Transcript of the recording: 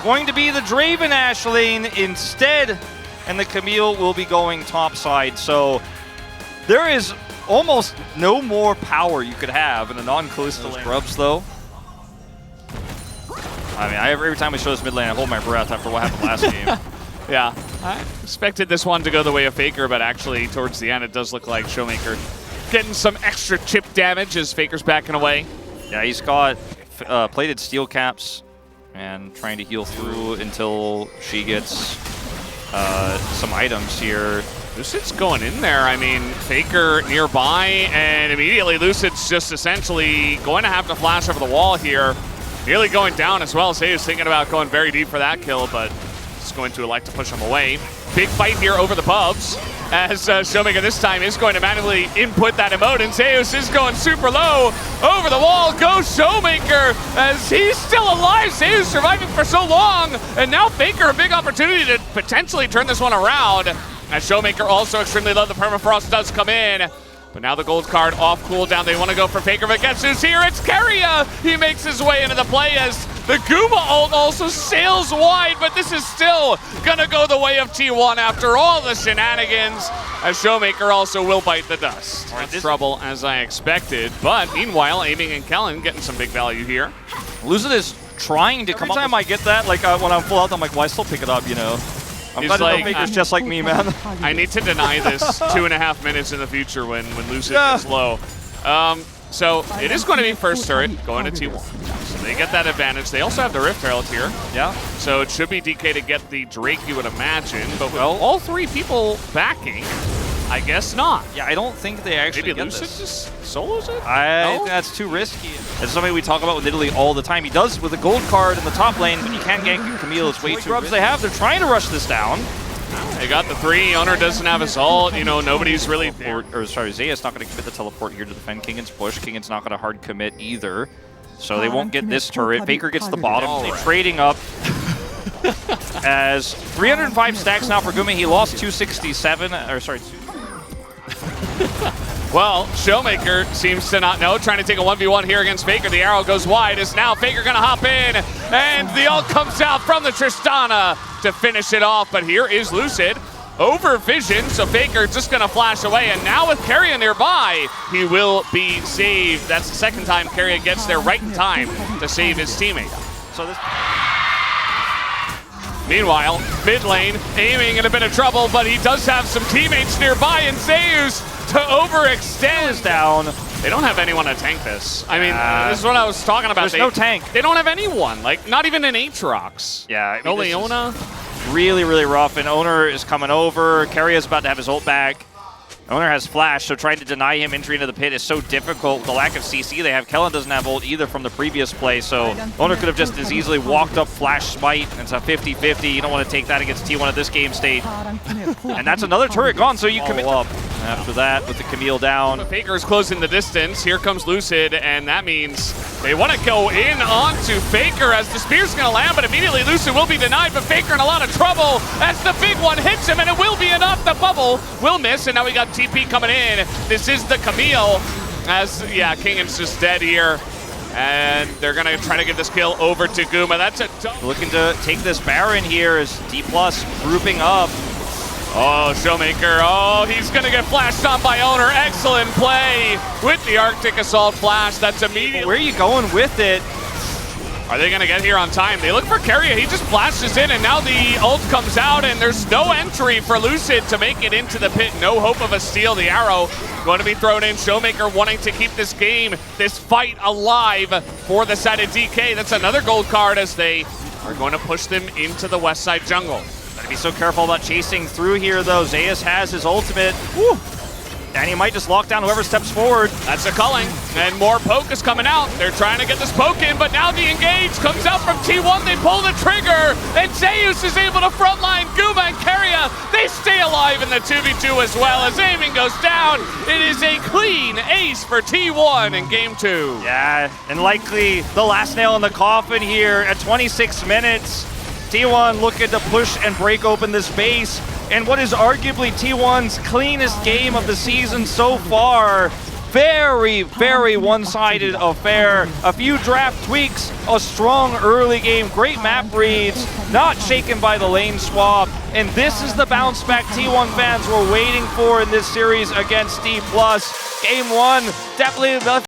going to be the Draven Ash lane instead, and the Camille will be going topside. So there is almost no more power you could have in a non-Callisto lane. Grubs, though. I mean, every time we show this mid lane, I hold my breath after what happened last game. Yeah, I expected this one to go the way of Faker, but actually towards the end it does look like Showmaker getting some extra chip damage as Faker's backing away. Yeah, he's got plated steel caps and trying to heal through until she gets some items here. Lucid's going in there. I mean, Faker nearby, and immediately Lucid's just essentially going to have to flash over the wall here. Nearly going down as well. Say he's thinking about going very deep for that kill, but he's going to elect to push him away. Big fight here over the pubs, as Showmaker this time is going to manually input that emote, and Zeus is going super low. Over the wall goes Showmaker, as he's still alive. Zeus surviving for so long, and now Faker a big opportunity to potentially turn this one around. As Showmaker also extremely low, the permafrost does come in. But now the gold card off cooldown. They want to go for Faker, but guess who's here? It's Keria! He makes his way into the play as the Guma ult also sails wide, but this is still gonna go the way of T1 after all the shenanigans, as Showmaker also will bite the dust. Right, trouble as I expected, but meanwhile, Aiming and Kellen getting some big value here. Lucid is trying to come up. Every time I get that, like when I'm full out, I'm like, why still pick it up, you know? I'm glad like, Faker's just like me, man. I need to deny this 2.5 minutes in the future when Lucid gets low. So it is going to be first turret going to T1. So they get that advantage. They also have the Rift Herald here. Yeah. So it should be DK to get the Drake, you would imagine. But with all three people backing, I guess not. Yeah, I don't think they actually Maybe get Lucid this. just solos it? I think that's too risky. It's something we talk about with Italy all the time. He does with a gold card in the top lane, but you can't gank Camille. It's way too grubs they have. They're trying to rush this down. They got the 3. Owner doesn't have his ult. You know, nobody's really... Or sorry, Zeus not going to commit the teleport here to defend Kingan's push. Kingan's not going to hard commit either. So they won't get this turret. Faker gets the bottom. They're trading up. As 305 stacks now for Guma. He lost 267. Or sorry, Well, Showmaker seems to not know, trying to take a 1v1 here against Faker. The arrow goes wide, is now Faker gonna hop in, and the ult comes out from the Tristana to finish it off, but here is Lucid. Over vision, so Faker just gonna flash away, and now with Keria nearby, he will be saved. That's the second time Keria gets there right in time to save his teammate. So this... Meanwhile, mid lane, Aiming in a bit of trouble, but he does have some teammates nearby, and Zeus to overextend down. They don't have anyone to tank this. I mean, this is what I was talking about. There's no tank. They don't have anyone, like not even an Aatrox. Yeah, I mean, no Leona. Really, really rough, and Owner is coming over. Keria's about to have his ult back. Owner has flash, so trying to deny him entry into the pit is so difficult with the lack of CC they have. Kellen doesn't have ult either from the previous play, so Owner could have just as easily walked up flash smite. It's a 50-50. You don't want to take that against T1 at this game state. And that's another turret gone, so you commit up. After that, with the Camille down. Faker's closing the distance. Here comes Lucid, and that means they want to go in onto Faker as the spear's going to land, but immediately Lucid will be denied, but Faker in a lot of trouble as the big one hits him, and it will be enough. The bubble will miss, and now we got TP coming in. This is the Camille, as, yeah, Kingan's just dead here. And they're going to try to get this kill over to Guma. That's a... Looking to take this Baron here as DPlus grouping up. Oh, Showmaker, oh, he's going to get flashed on by Owner. Excellent play with the Arctic Assault flash. That's immediate. Where are you going with it? Are they going to get here on time? They look for Keria. He just flashes in, and now the ult comes out, and there's no entry for Lucid to make it into the pit. No hope of a steal. The arrow going to be thrown in. Showmaker wanting to keep this game, this fight alive for the side of DK. That's another gold card as they are going to push them into the west side jungle. Gotta be so careful about chasing through here, though. Zeus has his ultimate. Woo! And he might just lock down whoever steps forward. That's a culling, and more poke is coming out. They're trying to get this poke in, but now the engage comes out from T1. They pull the trigger, and Zeus is able to frontline Guma and Keria. They stay alive in the 2v2 as well as Aiming goes down. It is a clean ace for T1 in game 2. Yeah, and likely the last nail in the coffin here at 26 minutes. T1 looking to push and break open this base. And what is arguably T1's cleanest game of the season so far. very, very one-sided affair. A few draft tweaks, a strong early game, great map reads, not shaken by the lane swap. And this is the bounce back T1 fans were waiting for in this series against DPlus. Game 1, definitely